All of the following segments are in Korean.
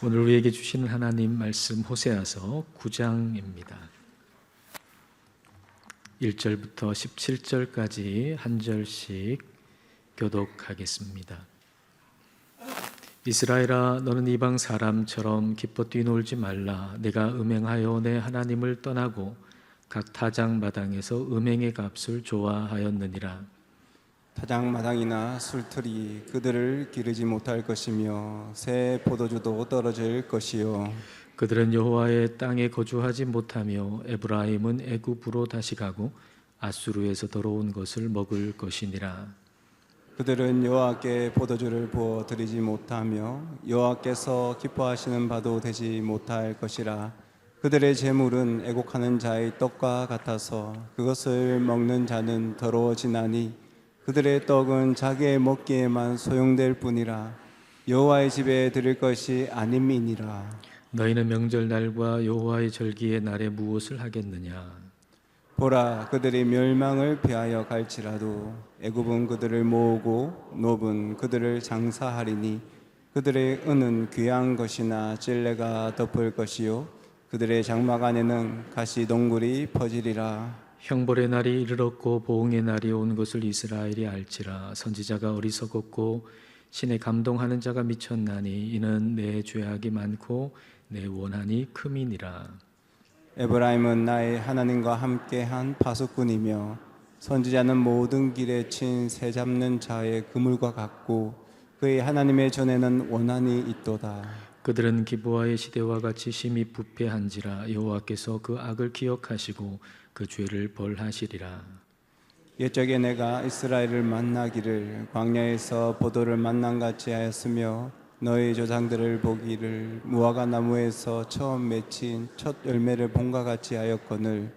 오늘 우리에게 주시는 하나님 말씀 호세아서 9장입니다. 1절부터 17절까지 한 절씩 교독하겠습니다. 이스라엘아, 너는 이방 사람처럼 기뻐 뛰놀지 말라. 내가 음행하여 내 하나님을 떠나고 각 타작마당에서 음행의 값을 좋아하였느니라. 타작마당이나 술틀이 그들을 기르지 못할 것이며 새 포도주도 떨어질 것이요, 그들은 여호와의 땅에 거주하지 못하며 에브라임은 애굽으로 다시 가고 아수르에서 더러운 것을 먹을 것이니라. 그들은 여호와께 포도주를 부어 드리지 못하며 여호와께서 기뻐하시는 바도 되지 못할 것이라. 그들의 재물은 애곡하는 자의 떡과 같아서 그것을 먹는 자는 더러워지나니 그들의 떡은 자기의 먹기에만 소용될 뿐이라. 여호와의 집에 드릴 것이 아님이니라. 너희는 명절날과 여호와의 절기의 날에 무엇을 하겠느냐? 보라, 그들이 멸망을 피하여 갈지라도 애굽은 그들을 모으고 노은 그들을 장사하리니 그들의 은은 귀한 것이나 찔레가 덮을 것이요, 그들의 장막 안에는 가시동굴이 퍼지리라. 형벌의 날이 이르렀고 보응의 날이 온 것을 이스라엘이 알지라. 선지자가 어리석었고 신에 감동하는 자가 미쳤나니 이는 내 죄악이 많고 내 원한이 큼이니라. 에브라임은 나의 하나님과 함께한 파수꾼이며 선지자는 모든 길에 친 새 잡는 자의 그물과 같고 그의 하나님의 전에는 원한이 있도다. 그들은 기브아의 시대와 같이 심히 부패한지라. 여호와께서 그 악을 기억하시고 그 죄를 벌하시리라. 옛적에 내가 이스라엘을 만나기를 광야에서 포도를 만난같이 하였으며 너희 조상들을 보기를 무화과 나무에서 처음 맺힌 첫 열매를 본과 같이 하였거늘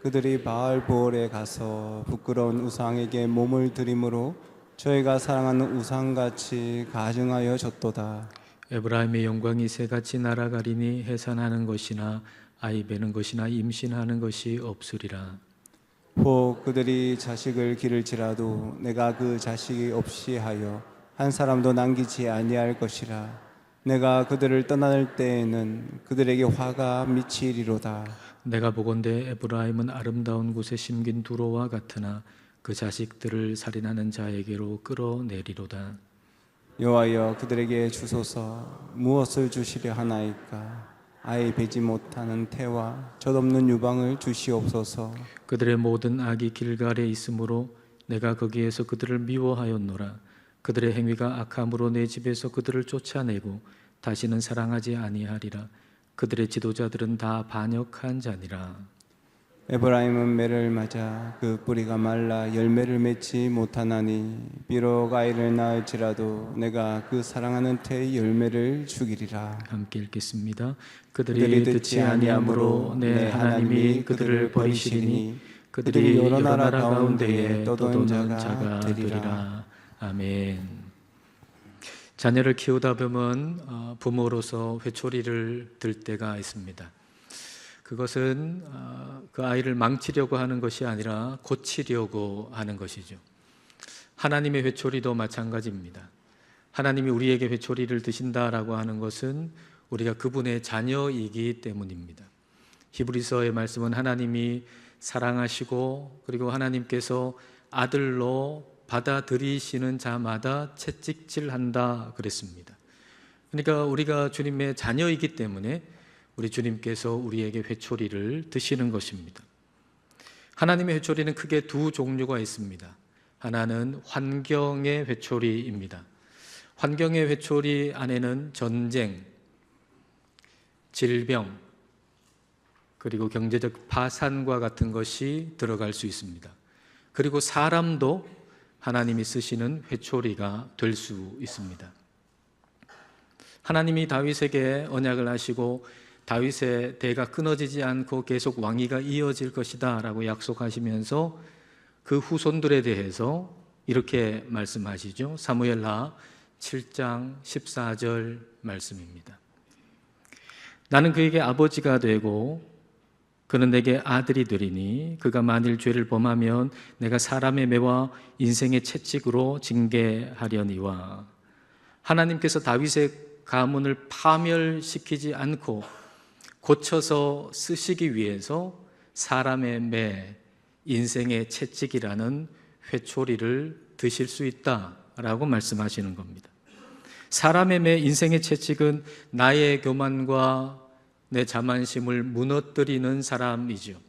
그들이 바알 보올에 가서 부끄러운 우상에게 몸을 들임으로 저희가 사랑하는 우상같이 가증하여 졌도다. 에브라임의 영광이 새같이 날아가리니 해산하는 것이나 아이 베는 것이나 임신하는 것이 없으리라. 혹 그들이 자식을 기를지라도 내가 그 자식이 없이 하여 한 사람도 남기지 아니할 것이라. 내가 그들을 떠날 때에는 그들에게 화가 미치리로다. 내가 보건대 에브라임은 아름다운 곳에 심긴 두로와 같으나 그 자식들을 살인하는 자에게로 끌어내리로다. 여호와여, 그들에게 주소서. 무엇을 주시려 하나이까? 아이 베지 못하는 태와 젖없는 유방을 주시옵소서. 그들의 모든 악이 길갈에 있으므로 내가 거기에서 그들을 미워하였노라. 그들의 행위가 악함으로 내 집에서 그들을 쫓아내고 다시는 사랑하지 아니하리라. 그들의 지도자들은 다 반역한 자니라. 에브라임은 매를 맞아 그 뿌리가 말라 열매를 맺지 못하나니 비록 아이를 낳을지라도 내가 그 사랑하는 태의 열매를 죽이리라. 함께 읽겠습니다. 그들이 듣지 아니하므로 내 하나님이 그들을 버리시리니 그들이 여러 나라 가운데에 떠도는 자가 되리라. 아멘. 자녀를 키우다 보면 부모로서 회초리를 들 때가 있습니다. 그것은 그 아이를 망치려고 하는 것이 아니라 고치려고 하는 것이죠. 하나님의 회초리도 마찬가지입니다. 하나님이 우리에게 회초리를 드신다라고 하는 것은 우리가 그분의 자녀이기 때문입니다. 히브리서의 말씀은 하나님이 사랑하시고 그리고 하나님께서 아들로 받아들이시는 자마다 채찍질한다 그랬습니다. 그러니까 우리가 주님의 자녀이기 때문에 우리 주님께서 우리에게 회초리를 드시는 것입니다. 하나님의 회초리는 크게 두 종류가 있습니다. 하나는 환경의 회초리입니다. 환경의 회초리 안에는 전쟁, 질병, 그리고 경제적 파산과 같은 것이 들어갈 수 있습니다. 그리고 사람도 하나님이 쓰시는 회초리가 될 수 있습니다. 하나님이 다윗에게 언약을 하시고 다윗의 대가 끊어지지 않고 계속 왕위가 이어질 것이다 라고 약속하시면서 그 후손들에 대해서 이렇게 말씀하시죠. 사무엘하 7장 14절 말씀입니다. 나는 그에게 아버지가 되고 그는 내게 아들이 되리니 그가 만일 죄를 범하면 내가 사람의 매와 인생의 채찍으로 징계하려니와. 하나님께서 다윗의 가문을 파멸시키지 않고 고쳐서 쓰시기 위해서 사람의 매, 인생의 채찍이라는 회초리를 드실 수 있다라고 말씀하시는 겁니다. 사람의 매, 인생의 채찍은 나의 교만과 내 자만심을 무너뜨리는 사람이죠.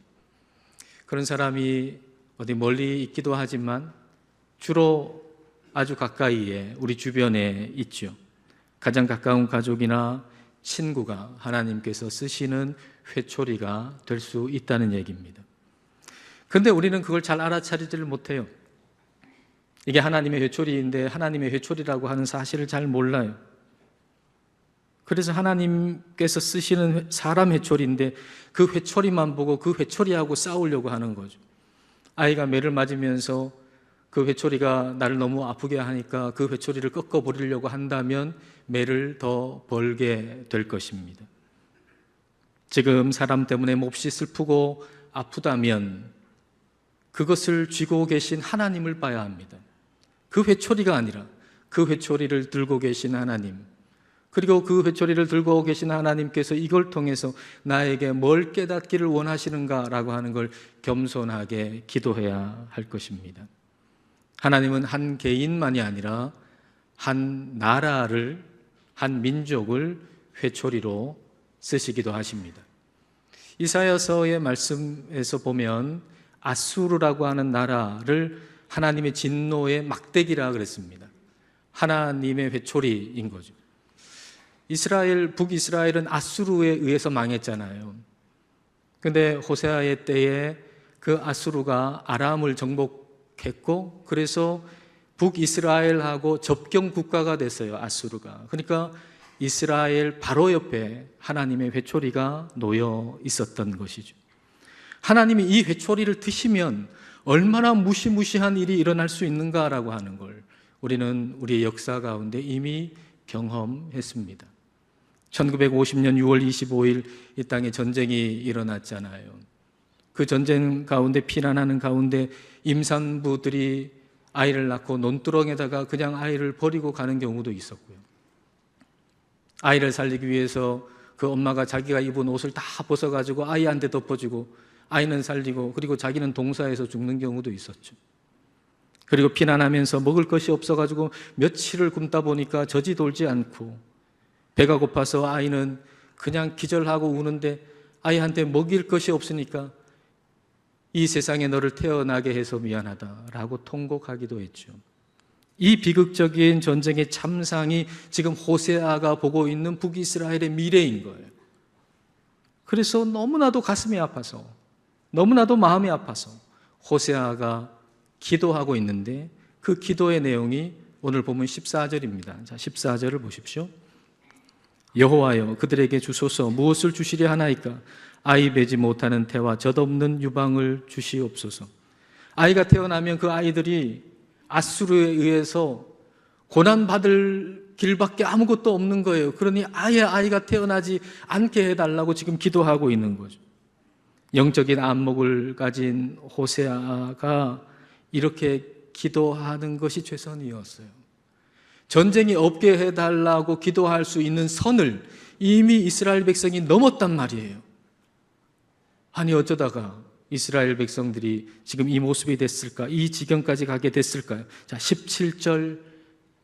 그런 사람이 어디 멀리 있기도 하지만 주로 아주 가까이에 우리 주변에 있죠. 가장 가까운 가족이나 친구가 하나님께서 쓰시는 회초리가 될 수 있다는 얘기입니다. 그런데 우리는 그걸 잘 알아차리지를 못해요. 이게 하나님의 회초리인데 하나님의 회초리라고 하는 사실을 잘 몰라요. 그래서 하나님께서 쓰시는 사람 회초리인데 그 회초리만 보고 그 회초리하고 싸우려고 하는 거죠. 아이가 매를 맞으면서 그 회초리가 나를 너무 아프게 하니까 그 회초리를 꺾어버리려고 한다면 매를 더 벌게 될 것입니다. 지금 사람 때문에 몹시 슬프고 아프다면 그것을 쥐고 계신 하나님을 봐야 합니다. 그 회초리가 아니라 그 회초리를 들고 계신 하나님, 그리고 그 회초리를 들고 계신 하나님께서 이걸 통해서 나에게 뭘 깨닫기를 원하시는가라고 하는 걸 겸손하게 기도해야 할 것입니다. 하나님은 한 개인만이 아니라 한 나라를, 한 민족을 회초리로 쓰시기도 하십니다. 이사야서의 말씀에서 보면 아수르라고 하는 나라를 하나님의 진노의 막대기라 그랬습니다. 하나님의 회초리인 거죠. 북이스라엘은 아수르에 의해서 망했잖아요. 근데 호세아의 때에 그 아수르가 아람을 정복했고, 그래서 북이스라엘하고 접경 국가가 됐어요, 아수르가. 그러니까 이스라엘 바로 옆에 하나님의 회초리가 놓여 있었던 것이죠. 하나님이 이 회초리를 드시면 얼마나 무시무시한 일이 일어날 수 있는가라고 하는 걸 우리는 우리의 역사 가운데 이미 경험했습니다. 1950년 6월 25일 이 땅에 전쟁이 일어났잖아요. 그 전쟁 가운데 피난하는 가운데 임산부들이 아이를 낳고 논두렁에다가 그냥 아이를 버리고 가는 경우도 있었고요. 아이를 살리기 위해서 그 엄마가 자기가 입은 옷을 다 벗어가지고 아이한테 덮어주고 아이는 살리고, 그리고 자기는 동사에서 죽는 경우도 있었죠. 그리고 피난하면서 먹을 것이 없어가지고 며칠을 굶다 보니까 젖이 돌지 않고 배가 고파서 아이는 그냥 기절하고 우는데 아이한테 먹일 것이 없으니까 이 세상에 너를 태어나게 해서 미안하다라고 통곡하기도 했죠. 이 비극적인 전쟁의 참상이 지금 호세아가 보고 있는 북이스라엘의 미래인 거예요. 그래서 너무나도 가슴이 아파서, 너무나도 마음이 아파서 호세아가 기도하고 있는데 그 기도의 내용이 오늘 보면 14절입니다. 자, 14절을 보십시오. 여호와여, 그들에게 주소서. 무엇을 주시려 하나이까? 아이 베지 못하는 태와 젖없는 유방을 주시옵소서. 아이가 태어나면 그 아이들이 아수르에 의해서 고난받을 길밖에 아무것도 없는 거예요. 그러니 아예 아이가 태어나지 않게 해달라고 지금 기도하고 있는 거죠. 영적인 안목을 가진 호세아가 이렇게 기도하는 것이 최선이었어요. 전쟁이 없게 해달라고 기도할 수 있는 선을 이미 이스라엘 백성이 넘었단 말이에요. 아니 어쩌다가 이스라엘 백성들이 지금 이 모습이 됐을까? 이 지경까지 가게 됐을까요? 자, 17절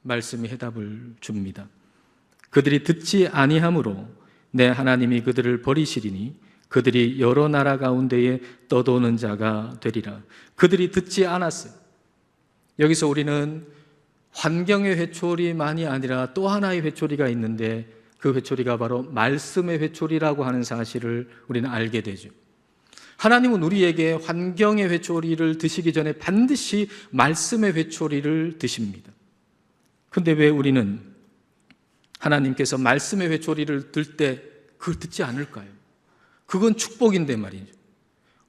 말씀이 해답을 줍니다. 그들이 듣지 아니함으로 내 하나님이 그들을 버리시리니 그들이 여러 나라 가운데에 떠도는 자가 되리라. 그들이 듣지 않았어요. 여기서 우리는 환경의 회초리만이 아니라 또 하나의 회초리가 있는데 그 회초리가 바로 말씀의 회초리라고 하는 사실을 우리는 알게 되죠. 하나님은 우리에게 환경의 회초리를 드시기 전에 반드시 말씀의 회초리를 드십니다. 그런데 왜 우리는 하나님께서 말씀의 회초리를 들 때 그걸 듣지 않을까요? 그건 축복인데 말이죠.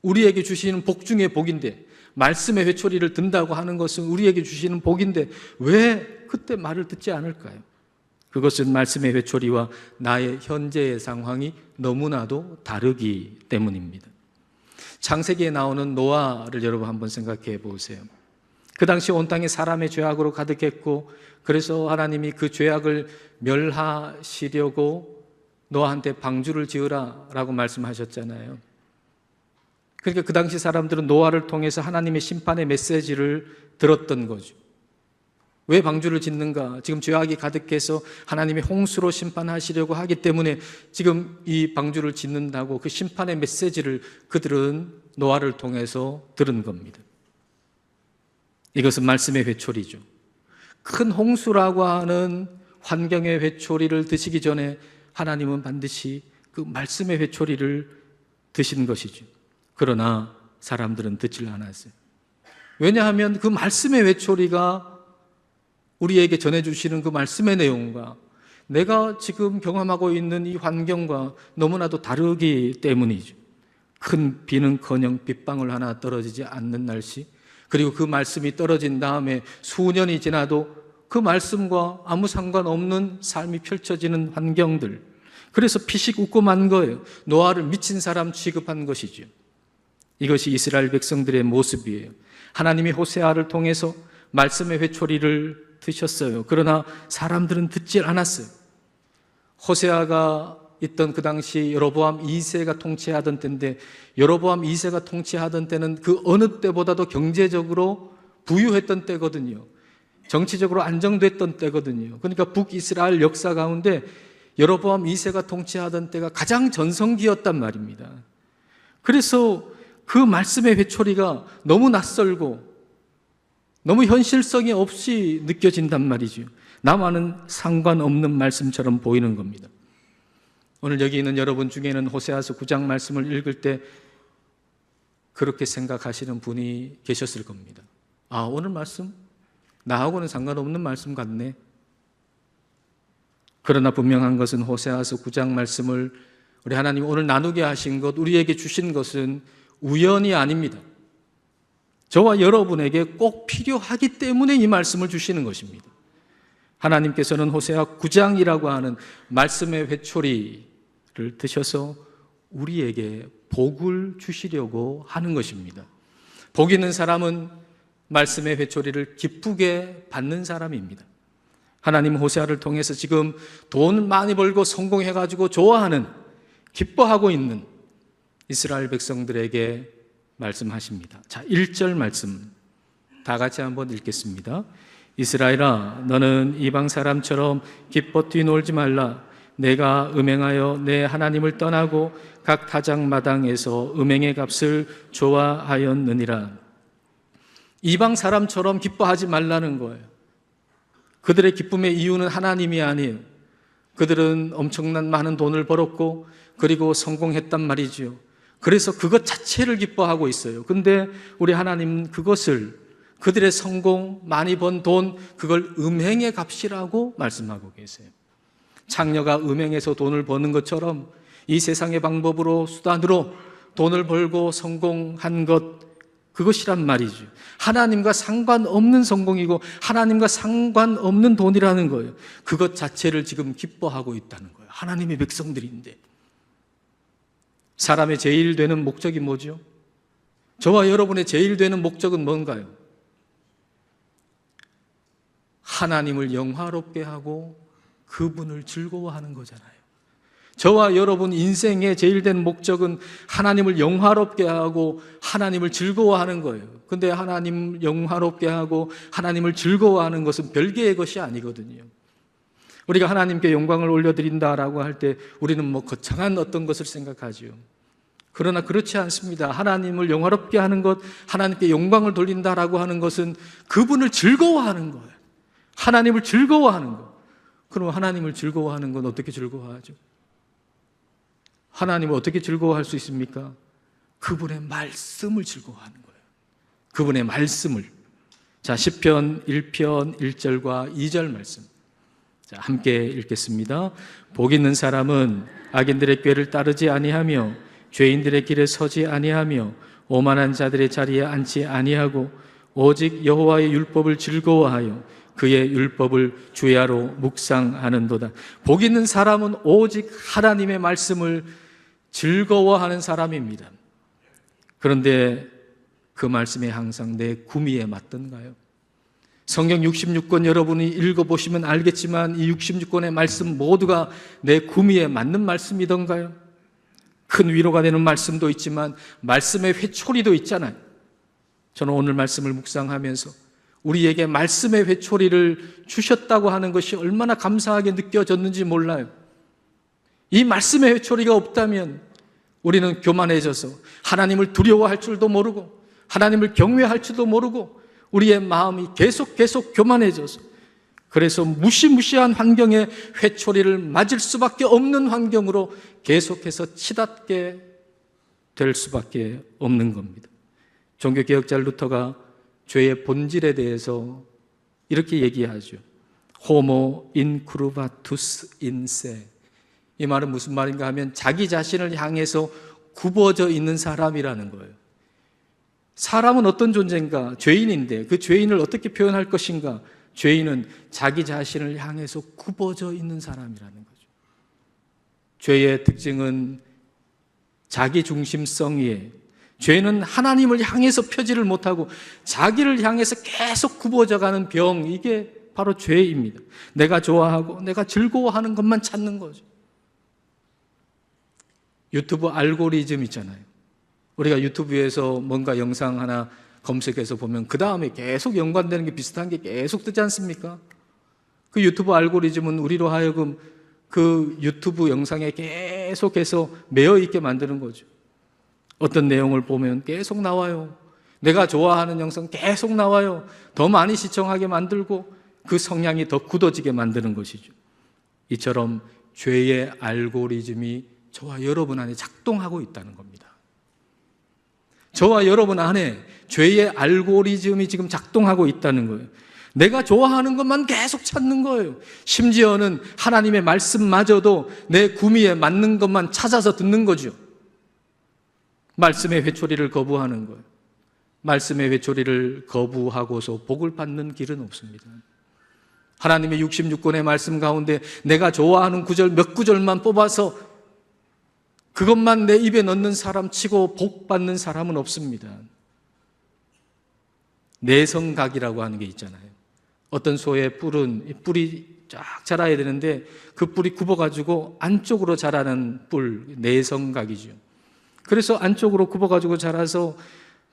우리에게 주시는 복 중에 복인데, 말씀의 회초리를 든다고 하는 것은 우리에게 주시는 복인데 왜 그때 말을 듣지 않을까요? 그것은 말씀의 회초리와 나의 현재의 상황이 너무나도 다르기 때문입니다. 창세기에 나오는 노아를 여러분 한번 생각해 보세요. 그 당시 온 땅이 사람의 죄악으로 가득했고, 그래서 하나님이 그 죄악을 멸하시려고 노아한테 방주를 지으라 라고 말씀하셨잖아요. 그러니까 그 당시 사람들은 노아를 통해서 하나님의 심판의 메시지를 들었던 거죠. 왜 방주를 짓는가? 지금 죄악이 가득해서 하나님이 홍수로 심판하시려고 하기 때문에 지금 이 방주를 짓는다고 그 심판의 메시지를 그들은 노아를 통해서 들은 겁니다. 이것은 말씀의 회초리죠. 큰 홍수라고 하는 환경의 회초리를 드시기 전에 하나님은 반드시 그 말씀의 회초리를 드신 것이죠. 그러나 사람들은 듣질 않았어요. 왜냐하면 그 말씀의 회초리가 우리에게 전해주시는 그 말씀의 내용과 내가 지금 경험하고 있는 이 환경과 너무나도 다르기 때문이죠. 큰 비는커녕 빗방울 하나 떨어지지 않는 날씨, 그리고 그 말씀이 떨어진 다음에 수년이 지나도 그 말씀과 아무 상관없는 삶이 펼쳐지는 환경들, 그래서 피식 웃고 만 거예요. 노아를 미친 사람 취급한 것이죠. 이것이 이스라엘 백성들의 모습이에요. 하나님이 호세아를 통해서 말씀의 회초리를 드셨어요. 그러나 사람들은 듣질 않았어요. 호세아가 있던 그 당시 여로보암 2세가 통치하던 때인데, 여로보암 2세가 통치하던 때는 그 어느 때보다도 경제적으로 부유했던 때거든요. 정치적으로 안정됐던 때거든요. 그러니까 북이스라엘 역사 가운데 여로보암 2세가 통치하던 때가 가장 전성기였단 말입니다. 그래서 그 말씀의 회초리가 너무 낯설고 너무 현실성이 없이 느껴진단 말이죠. 나와는 상관없는 말씀처럼 보이는 겁니다. 오늘 여기 있는 여러분 중에는 호세아서 9장 말씀을 읽을 때 그렇게 생각하시는 분이 계셨을 겁니다. 아, 오늘 말씀? 나하고는 상관없는 말씀 같네. 그러나 분명한 것은 호세아서 9장 말씀을 우리 하나님 오늘 나누게 하신 것, 우리에게 주신 것은 우연이 아닙니다. 저와 여러분에게 꼭 필요하기 때문에 이 말씀을 주시는 것입니다. 하나님께서는 호세아 9장이라고 하는 말씀의 회초리를 드셔서 우리에게 복을 주시려고 하는 것입니다. 복 있는 사람은 말씀의 회초리를 기쁘게 받는 사람입니다. 하나님 호세아를 통해서 지금 돈 많이 벌고 성공해가지고 좋아하는, 기뻐하고 있는 이스라엘 백성들에게 말씀하십니다. 자, 1절 말씀 다 같이 한번 읽겠습니다. 이스라엘아, 너는 이방 사람처럼 기뻐 뛰놀지 말라. 내가 음행하여 내 하나님을 떠나고 각 타작마당에서 음행의 값을 좋아하였느니라. 이방 사람처럼 기뻐하지 말라는 거예요. 그들의 기쁨의 이유는 하나님이 아니에요. 그들은 엄청난 많은 돈을 벌었고 그리고 성공했단 말이죠. 그래서 그것 자체를 기뻐하고 있어요. 근데 우리 하나님은 그것을, 그들의 성공, 많이 번 돈, 그걸 음행의 값이라고 말씀하고 계세요. 창녀가 음행해서 돈을 버는 것처럼 이 세상의 방법으로, 수단으로 돈을 벌고 성공한 것, 그것이란 말이죠. 하나님과 상관없는 성공이고 하나님과 상관없는 돈이라는 거예요. 그것 자체를 지금 기뻐하고 있다는 거예요. 하나님의 백성들인데. 사람의 제일 되는 목적이 뭐죠? 저와 여러분의 제일 되는 목적은 뭔가요? 하나님을 영화롭게 하고 그분을 즐거워하는 거잖아요. 저와 여러분 인생의 제일 된 목적은 하나님을 영화롭게 하고 하나님을 즐거워하는 거예요. 근데 하나님 영화롭게 하고 하나님을 즐거워하는 것은 별개의 것이 아니거든요. 우리가 하나님께 영광을 올려드린다라고 할 때 우리는 뭐 거창한 어떤 것을 생각하죠. 그러나 그렇지 않습니다. 하나님을 영화롭게 하는 것, 하나님께 영광을 돌린다라고 하는 것은 그분을 즐거워하는 거예요. 하나님을 즐거워하는 것. 그럼 하나님을 즐거워하는 건 어떻게 즐거워하죠? 하나님을 어떻게 즐거워할 수 있습니까? 그분의 말씀을 즐거워하는 거예요. 그분의 말씀을. 자, 시편 1편 1절과 2절 말씀. 자, 함께 읽겠습니다. 복 있는 사람은 악인들의 꾀를 따르지 아니하며 죄인들의 길에 서지 아니하며 오만한 자들의 자리에 앉지 아니하고 오직 여호와의 율법을 즐거워하여 그의 율법을 주야로 묵상하는도다. 복 있는 사람은 오직 하나님의 말씀을 즐거워하는 사람입니다. 그런데 그 말씀이 항상 내 구미에 맞던가요? 성경 66권 여러분이 읽어보시면 알겠지만 이 66권의 말씀 모두가 내 구미에 맞는 말씀이던가요? 큰 위로가 되는 말씀도 있지만 말씀의 회초리도 있잖아요. 저는 오늘 말씀을 묵상하면서 우리에게 말씀의 회초리를 주셨다고 하는 것이 얼마나 감사하게 느껴졌는지 몰라요. 이 말씀의 회초리가 없다면 우리는 교만해져서 하나님을 두려워할 줄도 모르고 하나님을 경외할 줄도 모르고 우리의 마음이 계속 교만해져서 그래서 무시무시한 환경에 회초리를 맞을 수밖에 없는 환경으로 계속해서 치닫게 될 수밖에 없는 겁니다. 종교개혁자 루터가 죄의 본질에 대해서 이렇게 얘기하죠. Homo incurvatus in se. 이 말은 무슨 말인가 하면 자기 자신을 향해서 굽어져 있는 사람이라는 거예요. 사람은 어떤 존재인가? 죄인인데 그 죄인을 어떻게 표현할 것인가? 죄인은 자기 자신을 향해서 굽어져 있는 사람이라는 거죠. 죄의 특징은 자기중심성이에요. 죄는 하나님을 향해서 펴지를 못하고 자기를 향해서 계속 굽어져가는 병, 이게 바로 죄입니다. 내가 좋아하고 내가 즐거워하는 것만 찾는 거죠. 유튜브 알고리즘 있잖아요. 우리가 유튜브에서 뭔가 영상 하나 검색해서 보면 그 다음에 계속 연관되는 게 비슷한 게 계속 뜨지 않습니까? 그 유튜브 알고리즘은 우리로 하여금 그 유튜브 영상에 계속해서 매여 있게 만드는 거죠. 어떤 내용을 보면 계속 나와요. 내가 좋아하는 영상 계속 나와요. 더 많이 시청하게 만들고 그 성향이 더 굳어지게 만드는 것이죠. 이처럼 죄의 알고리즘이 저와 여러분 안에 작동하고 있다는 겁니다. 저와 여러분 안에 죄의 알고리즘이 지금 작동하고 있다는 거예요. 내가 좋아하는 것만 계속 찾는 거예요. 심지어는 하나님의 말씀마저도 내 구미에 맞는 것만 찾아서 듣는 거죠. 말씀의 회초리를 거부하는 거예요. 말씀의 회초리를 거부하고서 복을 받는 길은 없습니다. 하나님의 66권의 말씀 가운데 내가 좋아하는 구절 몇 구절만 뽑아서 그것만 내 입에 넣는 사람 치고 복 받는 사람은 없습니다. 내성각이라고 하는 게 있잖아요. 어떤 소의 뿔이 쫙 자라야 되는데 그 뿔이 굽어가지고 안쪽으로 자라는 뿔, 내성각이죠. 그래서 안쪽으로 굽어가지고 자라서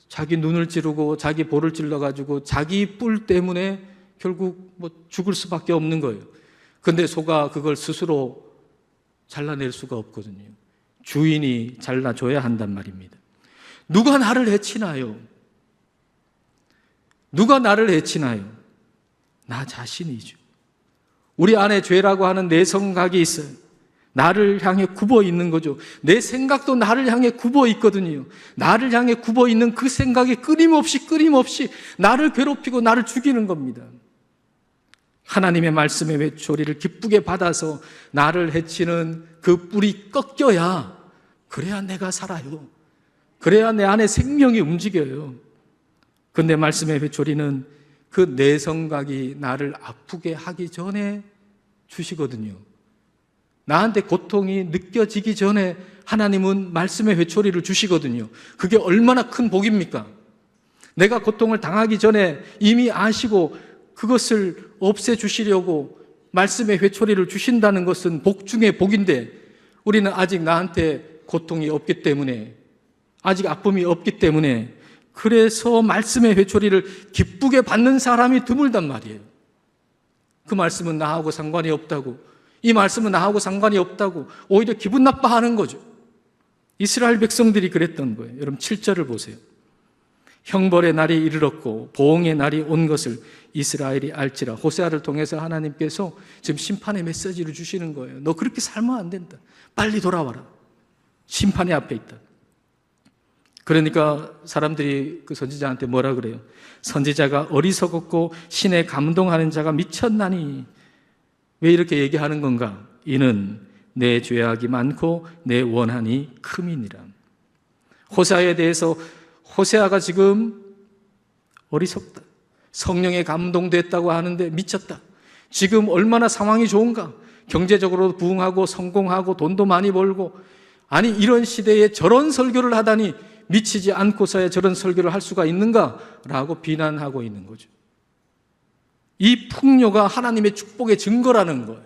자기 눈을 찌르고 자기 볼을 찔러가지고 자기 뿔 때문에 결국 죽을 수밖에 없는 거예요. 근데 소가 그걸 스스로 잘라낼 수가 없거든요. 주인이 잘라줘야 한단 말입니다. 누가 나를 해치나요? 누가 나를 해치나요? 나 자신이죠. 우리 안에 죄라고 하는 내성각이 있어요. 나를 향해 굽어 있는 거죠. 내 생각도 나를 향해 굽어 있거든요. 나를 향해 굽어 있는 그 생각이 끊임없이 나를 괴롭히고 나를 죽이는 겁니다. 하나님의 말씀의 회초리를 기쁘게 받아서 나를 해치는 그 뿔이 꺾여야, 그래야 내가 살아요. 그래야 내 안에 생명이 움직여요. 근데 말씀의 회초리는 그 내성각이 나를 아프게 하기 전에 주시거든요. 나한테 고통이 느껴지기 전에 하나님은 말씀의 회초리를 주시거든요. 그게 얼마나 큰 복입니까? 내가 고통을 당하기 전에 이미 아시고 그것을 없애주시려고 말씀의 회초리를 주신다는 것은 복 중에 복인데 우리는 아직 나한테 고통이 없기 때문에, 아직 아픔이 없기 때문에, 그래서 말씀의 회초리를 기쁘게 받는 사람이 드물단 말이에요. 그 말씀은 나하고 상관이 없다고, 이 말씀은 나하고 상관이 없다고 오히려 기분 나빠하는 거죠. 이스라엘 백성들이 그랬던 거예요. 여러분 7절을 보세요. 형벌의 날이 이르렀고 보응의 날이 온 것을 이스라엘이 알지라. 호세아를 통해서 하나님께서 지금 심판의 메시지를 주시는 거예요. 너 그렇게 살면 안 된다. 빨리 돌아와라. 심판이 앞에 있다. 그러니까 사람들이 그 선지자한테 뭐라 그래요? 선지자가 어리석었고 신에 감동하는 자가 미쳤나니. 왜 이렇게 얘기하는 건가? 이는 내 죄악이 많고 내 원한이 큼이니라. 호세아에 대해서 호세아가 지금 어리석다, 성령에 감동됐다고 하는데 미쳤다, 지금 얼마나 상황이 좋은가, 경제적으로 부흥하고 성공하고 돈도 많이 벌고, 아니 이런 시대에 저런 설교를 하다니 미치지 않고서야 저런 설교를 할 수가 있는가? 라고 비난하고 있는 거죠. 이 풍요가 하나님의 축복의 증거라는 거예요.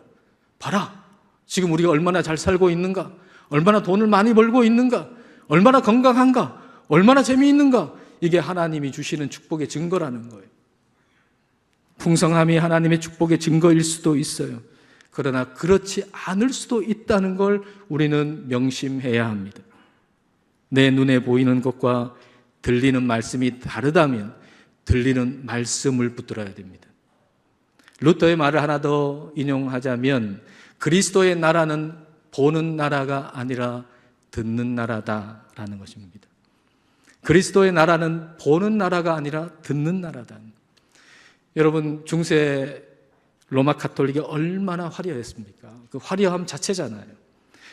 봐라, 지금 우리가 얼마나 잘 살고 있는가, 얼마나 돈을 많이 벌고 있는가, 얼마나 건강한가, 얼마나 재미있는가. 이게 하나님이 주시는 축복의 증거라는 거예요. 풍성함이 하나님의 축복의 증거일 수도 있어요. 그러나 그렇지 않을 수도 있다는 걸 우리는 명심해야 합니다. 내 눈에 보이는 것과 들리는 말씀이 다르다면 들리는 말씀을 붙들어야 됩니다. 루터의 말을 하나 더 인용하자면 그리스도의 나라는 보는 나라가 아니라 듣는 나라다라는 것입니다. 그리스도의 나라는 보는 나라가 아니라 듣는 나라다. 여러분, 중세 로마 카톨릭이 얼마나 화려했습니까? 그 화려함 자체잖아요.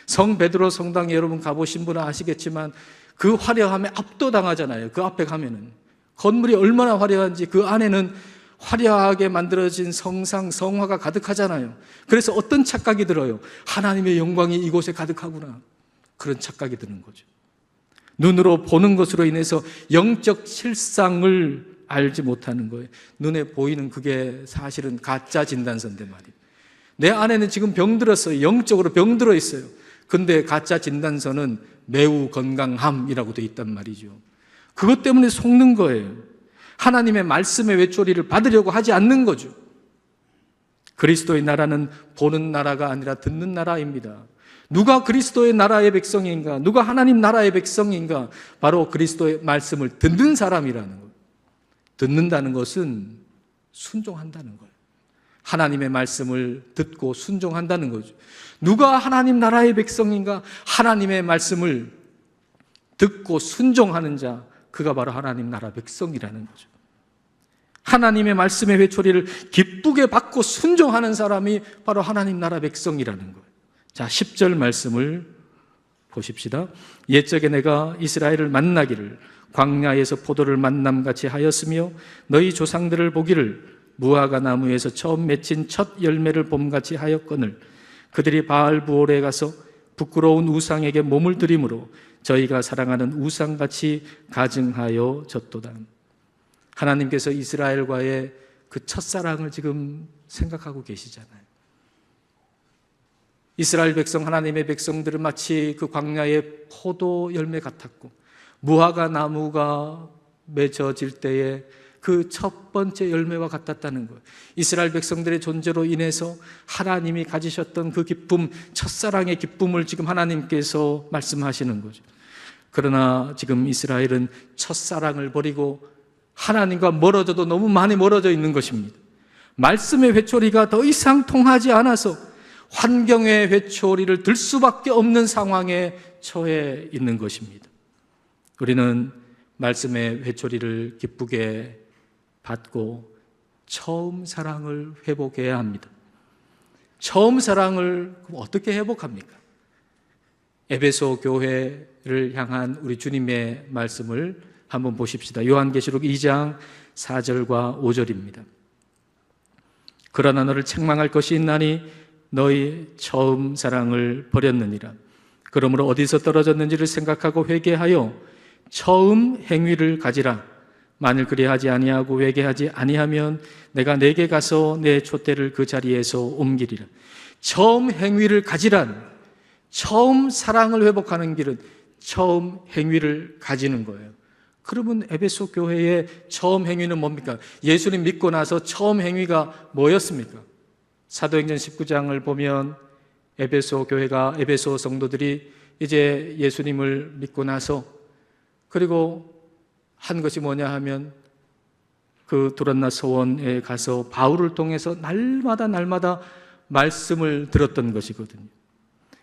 성 베드로 성당에 여러분 가보신 분은 아시겠지만 그 화려함에 압도당하잖아요. 그 앞에 가면은 건물이 얼마나 화려한지 그 안에는 화려하게 만들어진 성상, 성화가 가득하잖아요. 그래서 어떤 착각이 들어요? 하나님의 영광이 이곳에 가득하구나. 그런 착각이 드는 거죠. 눈으로 보는 것으로 인해서 영적 실상을 알지 못하는 거예요. 눈에 보이는 그게 사실은 가짜 진단서인데 말이에요. 내 안에는 지금 병들었어요. 영적으로 병들어 있어요. 근데 가짜 진단서는 매우 건강함이라고 돼 있단 말이죠. 그것 때문에 속는 거예요. 하나님의 말씀의 외초리를 받으려고 하지 않는 거죠. 그리스도의 나라는 보는 나라가 아니라 듣는 나라입니다. 누가 그리스도의 나라의 백성인가? 누가 하나님 나라의 백성인가? 바로 그리스도의 말씀을 듣는 사람이라는 거예요. 듣는다는 것은 순종한다는 거예요. 하나님의 말씀을 듣고 순종한다는 거죠. 누가 하나님 나라의 백성인가? 하나님의 말씀을 듣고 순종하는 자, 그가 바로 하나님 나라 백성이라는 거죠. 하나님의 말씀의 회초리를 기쁘게 받고 순종하는 사람이 바로 하나님 나라 백성이라는 거예요. 자, 10절 말씀을 보십시다. 옛적에 내가 이스라엘을 만나기를 광야에서 포도를 만남같이 하였으며 너희 조상들을 보기를 무화과 나무에서 처음 맺힌 첫 열매를 봄같이 하였거늘 그들이 바알부올에 가서 부끄러운 우상에게 몸을 들이므로 저희가 사랑하는 우상같이 가증하여 졌도다. 하나님께서 이스라엘과의 그 첫사랑을 지금 생각하고 계시잖아요. 이스라엘 백성, 하나님의 백성들은 마치 그 광야의 포도 열매 같았고 무화과 나무가 맺어질 때에 그 첫 번째 열매와 같았다는 거예요. 이스라엘 백성들의 존재로 인해서 하나님이 가지셨던 그 기쁨, 첫사랑의 기쁨을 지금 하나님께서 말씀하시는 거죠. 그러나 지금 이스라엘은 첫사랑을 버리고 하나님과 멀어져도 너무 많이 멀어져 있는 것입니다. 말씀의 회초리가 더 이상 통하지 않아서 환경의 회초리를 들 수밖에 없는 상황에 처해 있는 것입니다. 우리는 말씀의 회초리를 기쁘게 받고 처음 사랑을 회복해야 합니다. 처음 사랑을 어떻게 회복합니까? 에베소 교회를 향한 우리 주님의 말씀을 한번 보십시다. 요한계시록 2장 4절과 5절입니다. 그러나 너를 책망할 것이 있나니 너희 처음 사랑을 버렸느니라. 그러므로 어디서 떨어졌는지를 생각하고 회개하여 처음 행위를 가지라. 만일 그리하지 아니하고 회개하지 아니하면 내가 내게 가서 내 촛대를 그 자리에서 옮기리라. 처음 행위를 가지란, 처음 사랑을 회복하는 길은 처음 행위를 가지는 거예요. 그러면 에베소 교회의 처음 행위는 뭡니까? 예수님 믿고 나서 처음 행위가 뭐였습니까? 사도행전 19장을 보면 에베소 교회가, 에베소 성도들이 이제 예수님을 믿고 나서 그리고 한 것이 뭐냐 하면 그 두란나 서원에 가서 바울을 통해서 날마다 말씀을 들었던 것이거든요.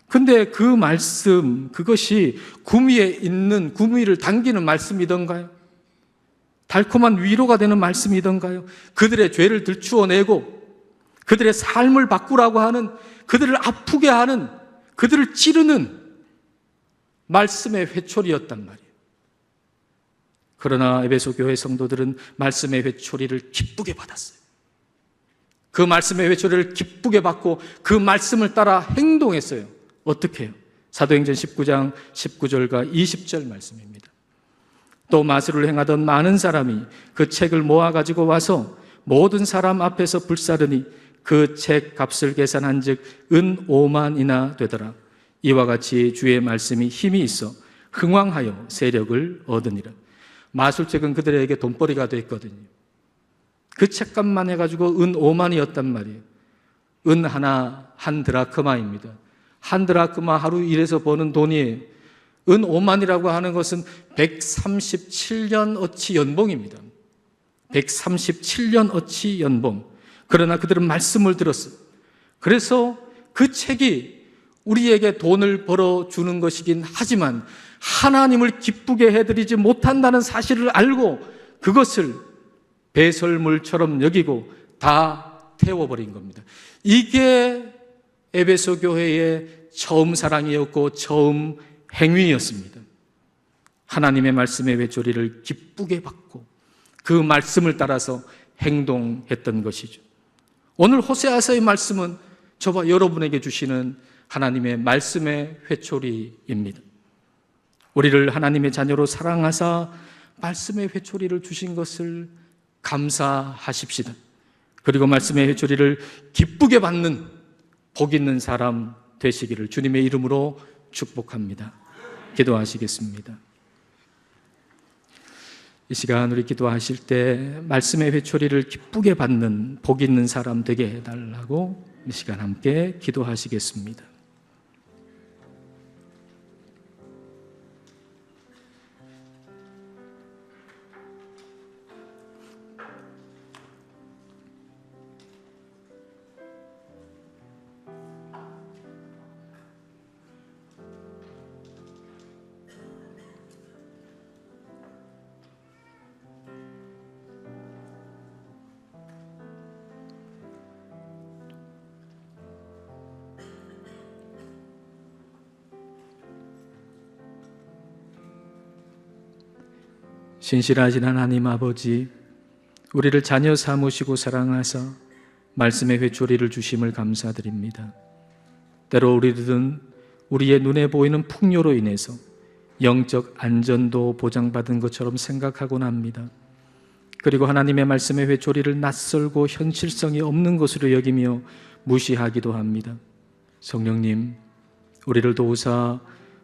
근데 그 말씀, 그것이 구미에 있는, 구미를 당기는 말씀이던가요? 달콤한 위로가 되는 말씀이던가요? 그들의 죄를 들추어내고 그들의 삶을 바꾸라고 하는, 그들을 아프게 하는, 그들을 찌르는 말씀의 회초리였단 말이에요. 그러나 에베소 교회 성도들은 말씀의 회초리를 기쁘게 받았어요. 그 말씀의 회초리를 기쁘게 받고 그 말씀을 따라 행동했어요. 어떻게 해요? 사도행전 19장 19절과 20절 말씀입니다. 또 마술을 행하던 많은 사람이 그 책을 모아가지고 와서 모든 사람 앞에서 불사르니 그 책 값을 계산한 즉 은 5만이나 되더라. 이와 같이 주의 말씀이 힘이 있어 흥왕하여 세력을 얻으니라. 마술책은 그들에게 돈벌이가 됐거든요. 그 책값만 해가지고 은 5만이었단 말이에요. 은 하나 한 드라크마입니다. 한 드라크마 하루 일해서 버는 돈이에요. 은 5만이라고 하는 것은 137년어치 연봉입니다. 137년어치 연봉. 그러나 그들은 말씀을 들었어요. 그래서 그 책이 우리에게 돈을 벌어주는 것이긴 하지만 하나님을 기쁘게 해드리지 못한다는 사실을 알고 그것을 배설물처럼 여기고 다 태워버린 겁니다. 이게 에베소 교회의 처음 사랑이었고 처음 행위였습니다. 하나님의 말씀의 외조리를 기쁘게 받고 그 말씀을 따라서 행동했던 것이죠. 오늘 호세아서의 말씀은 저와 여러분에게 주시는 하나님의 말씀의 회초리입니다. 우리를 하나님의 자녀로 사랑하사 말씀의 회초리를 주신 것을 감사하십시다. 그리고 말씀의 회초리를 기쁘게 받는 복 있는 사람 되시기를 주님의 이름으로 축복합니다. 기도하시겠습니다. 이 시간 우리 기도하실 때 말씀의 회초리를 기쁘게 받는 복 있는 사람 되게 해달라고 이 시간 함께 기도하시겠습니다. 신실하신 하나님 아버지, 우리를 자녀 삼으시고 사랑하사 말씀의 회초리를 주심을 감사드립니다. 때로 우리들은 우리의 눈에 보이는 풍요로 인해서 영적 안전도 보장받은 것처럼 생각하곤 합니다. 그리고 하나님의 말씀의 회초리를 낯설고 현실성이 없는 것으로 여기며 무시하기도 합니다. 성령님, 우리를 도우사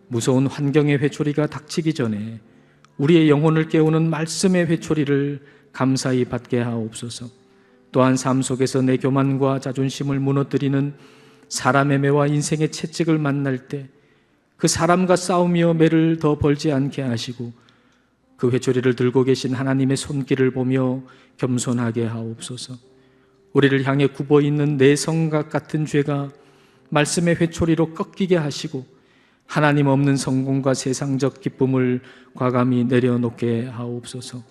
무서운 환경의 회초리가 닥치기 전에 우리의 영혼을 깨우는 말씀의 회초리를 감사히 받게 하옵소서. 또한 삶 속에서 내 교만과 자존심을 무너뜨리는 사람의 매와 인생의 채찍을 만날 때 그 사람과 싸우며 매를 더 벌지 않게 하시고 그 회초리를 들고 계신 하나님의 손길을 보며 겸손하게 하옵소서. 우리를 향해 굽어있는 내성각 같은 죄가 말씀의 회초리로 꺾이게 하시고 하나님 없는 성공과 세상적 기쁨을 과감히 내려놓게 하옵소서.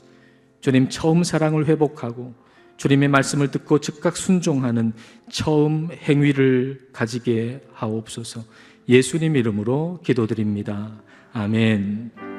주님 처음 사랑을 회복하고 주님의 말씀을 듣고 즉각 순종하는 처음 행위를 가지게 하옵소서. 예수님 이름으로 기도드립니다. 아멘.